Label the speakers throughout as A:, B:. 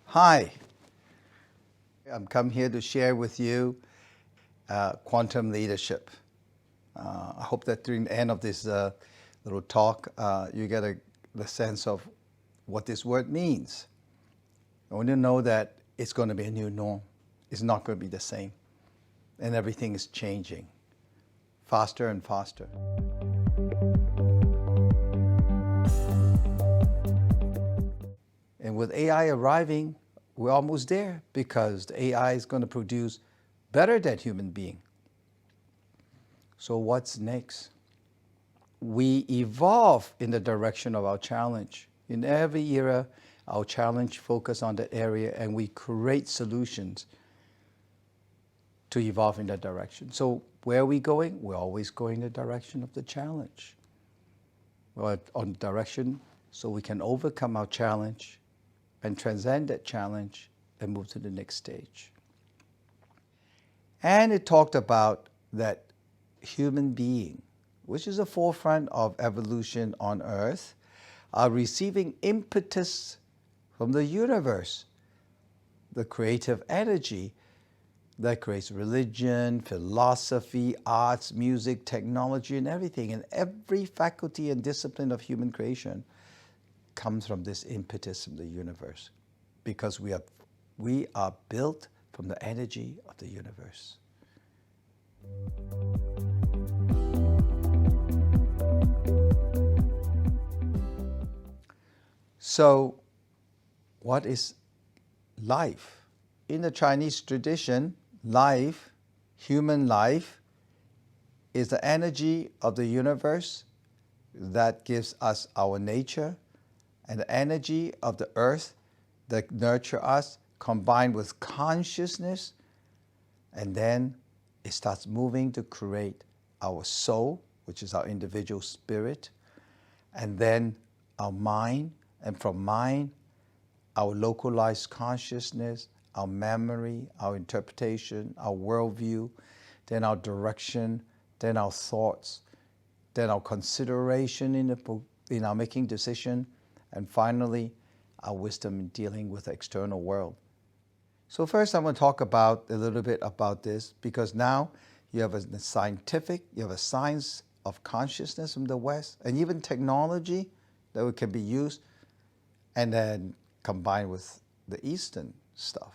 A: Hi, I'm come here to share with you quantum leadership. I hope that during the end of this little talk, you get the sense of what this word means. I want you to know that it's going to be a new norm. It's not going to be the same. And everything is changing faster and faster. And with AI arriving, we're almost there because the AI is going to produce better than human being. So what's next? We evolve in the direction of our challenge. In every era, our challenge focuses on that area and we create solutions to evolve in that direction. So where are we going? We're always going in the direction of the challenge. We're on the direction so we can overcome our challenge and transcend that challenge and move to the next stage. And it talked about that human being, which is the forefront of evolution on Earth, are receiving impetus from the universe, the creative energy that creates religion, philosophy, arts, music, technology, and everything. And every faculty and discipline of human creation comes from this impetus from the universe, because we are built from the energy of the universe. So, what is life? In the Chinese tradition, life, human life, is the energy of the universe that gives us our nature, and the energy of the earth that nurture us, combined with consciousness, and then it starts moving to create our soul, which is our individual spirit, and then our mind, and from mind, our localized consciousness, our memory, our interpretation, our worldview, then our direction, then our thoughts, then our consideration in our making decision, and finally, our wisdom in dealing with the external world. So first, I'm going to talk a little bit about this, because now you have a science of consciousness from the West, and even technology that can be used, and then combined with the Eastern stuff.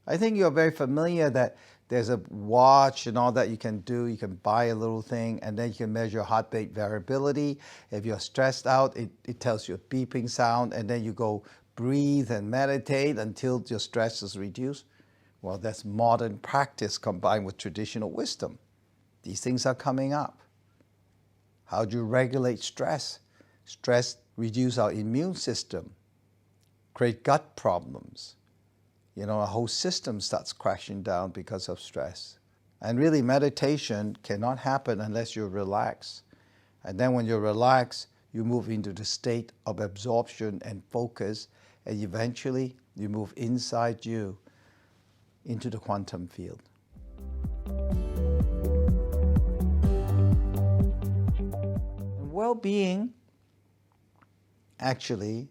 A: I think you're very familiar that there's a watch and all that you can do. You can buy a little thing and then you can measure heart rate variability. If you're stressed out, it tells you a beeping sound, and then you go breathe and meditate until your stress is reduced. Well, that's modern practice combined with traditional wisdom. These things are coming up. How do you regulate stress? Stress reduces our immune system, create gut problems. A whole system starts crashing down because of stress. And really, meditation cannot happen unless you're relaxed. And then when you're relaxed, you move into the state of absorption and focus, and eventually you move inside you into the quantum field. And well-being actually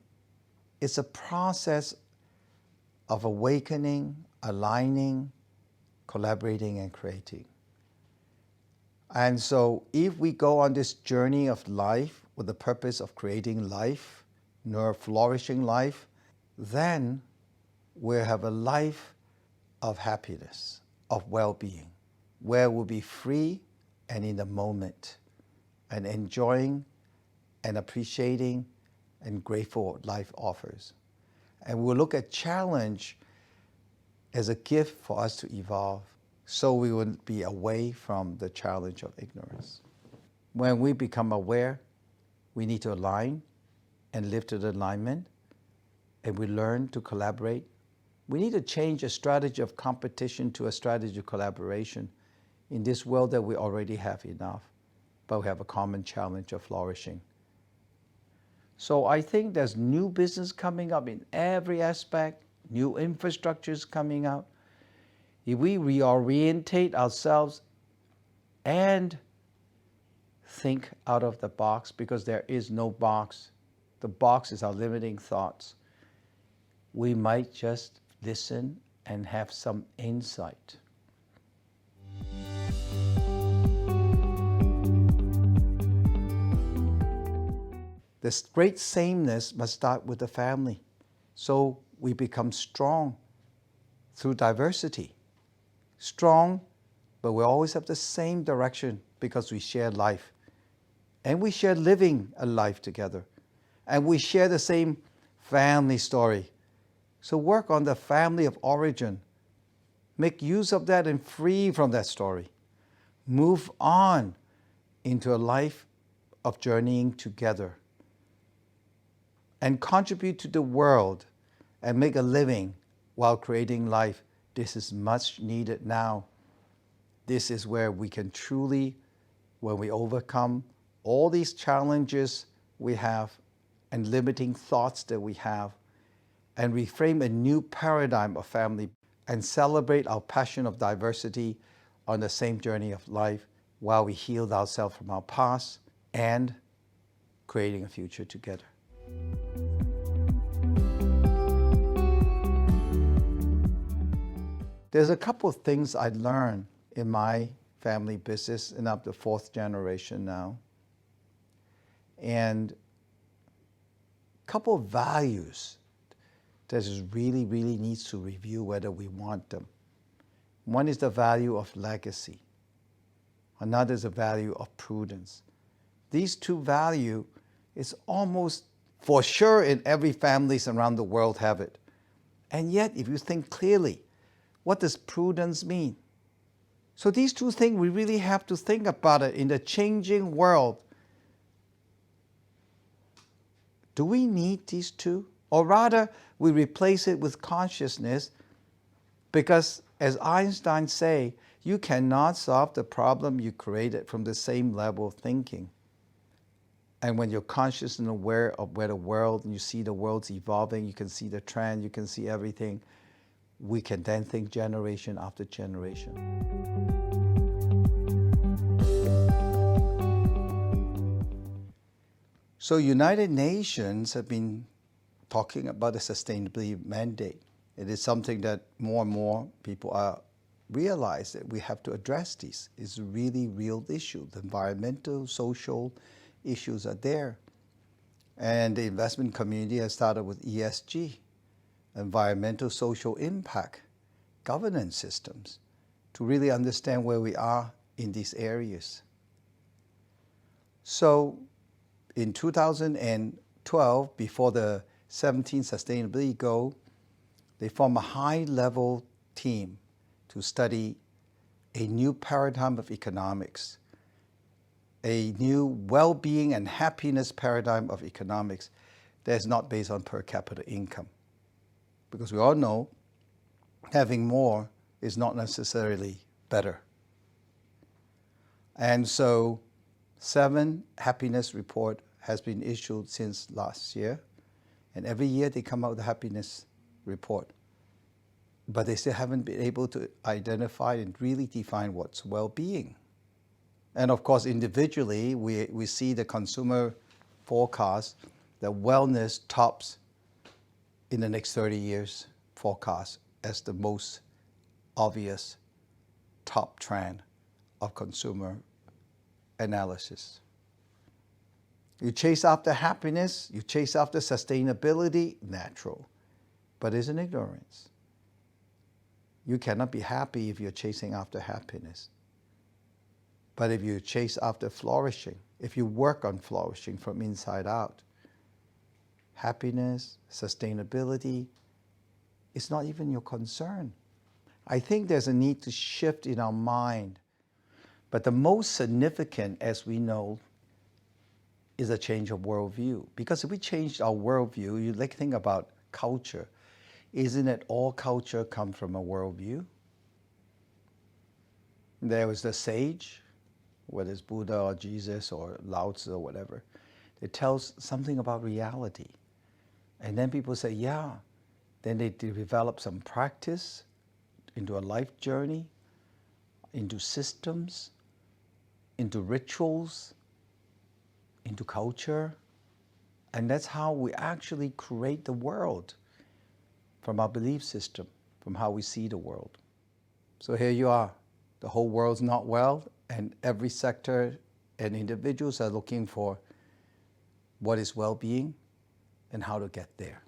A: is a process of awakening, aligning, collaborating, and creating. And so if we go on this journey of life with the purpose of creating life, flourishing life, then we'll have a life of happiness, of well-being, where we'll be free and in the moment, and enjoying and appreciating and grateful what life offers. And we'll look at challenge as a gift for us to evolve, so we would be away from the challenge of ignorance. When we become aware, we need to align and live to the alignment, and we learn to collaborate. We need to change a strategy of competition to a strategy of collaboration in this world that we already have enough, but we have a common challenge of flourishing. So I think there's new business coming up in every aspect, new infrastructures coming out. if we reorientate ourselves and think out of the box, because there is no box, the box is our limiting thoughts, we might just listen and have some insight. This great sameness must start with the family, so we become strong through diversity. Strong, but we always have the same direction because we share life. And we share living a life together. And we share the same family story. So work on the family of origin. Make use of that and free from that story. Move on into a life of journeying together. And contribute to the world and make a living while creating life. This is much needed now. This is where we can truly, when we overcome all these challenges we have and limiting thoughts that we have, and reframe a new paradigm of family and celebrate our passion of diversity on the same journey of life while we healed ourselves from our past and creating a future together. There's a couple of things I learned in my family business, and I'm the fourth generation now. And a couple of values that is really needs to review whether we want them. One is the value of legacy. Another is the value of prudence. These two values is almost for sure in every families around the world have it. And yet, if you think clearly, what does prudence mean? So these two things, we really have to think about it in the changing world. Do we need these two? Or rather, we replace it with consciousness, because as Einstein say, you cannot solve the problem you created from the same level of thinking. And when you're conscious and aware of where the world, and you see the world's evolving, you can see the trend, you can see everything, we can then think generation after generation. So United Nations have been talking about the sustainability mandate. It is something that more and more people are realize that we have to address these. It's a really real issue. The environmental, social issues are there. And the investment community has started with ESG, environmental social impact, governance systems, to really understand where we are in these areas. So in 2012, before the 17 sustainability goal, they formed a high-level team to study a new paradigm of economics, a new well-being and happiness paradigm of economics that is not based on per capita income. Because we all know having more is not necessarily better. And so 7 happiness report has been issued since last year. And every year they come out with a happiness report. But they still haven't been able to identify and really define what's well-being. And of course, individually, we see the consumer forecast that wellness tops in the next 30 years forecast as the most obvious top trend of consumer analysis. You chase after happiness, you chase after sustainability, natural, but it's an ignorance. You cannot be happy if you're chasing after happiness. But if you chase after flourishing, if you work on flourishing from inside out, happiness, sustainability, it's not even your concern. I think there's a need to shift in our mind. But the most significant, as we know, is a change of worldview. Because if we change our worldview, you think about culture. Isn't it all culture come from a worldview? There was the sage, whether it's Buddha or Jesus or Lao Tzu or whatever. It tells something about reality. And then people say, yeah. Then they develop some practice into a life journey, into systems, into rituals, into culture. And that's how we actually create the world, from our belief system, from how we see the world. So here you are. The whole world's not well, and every sector and individuals are looking for what is well-being and how to get there.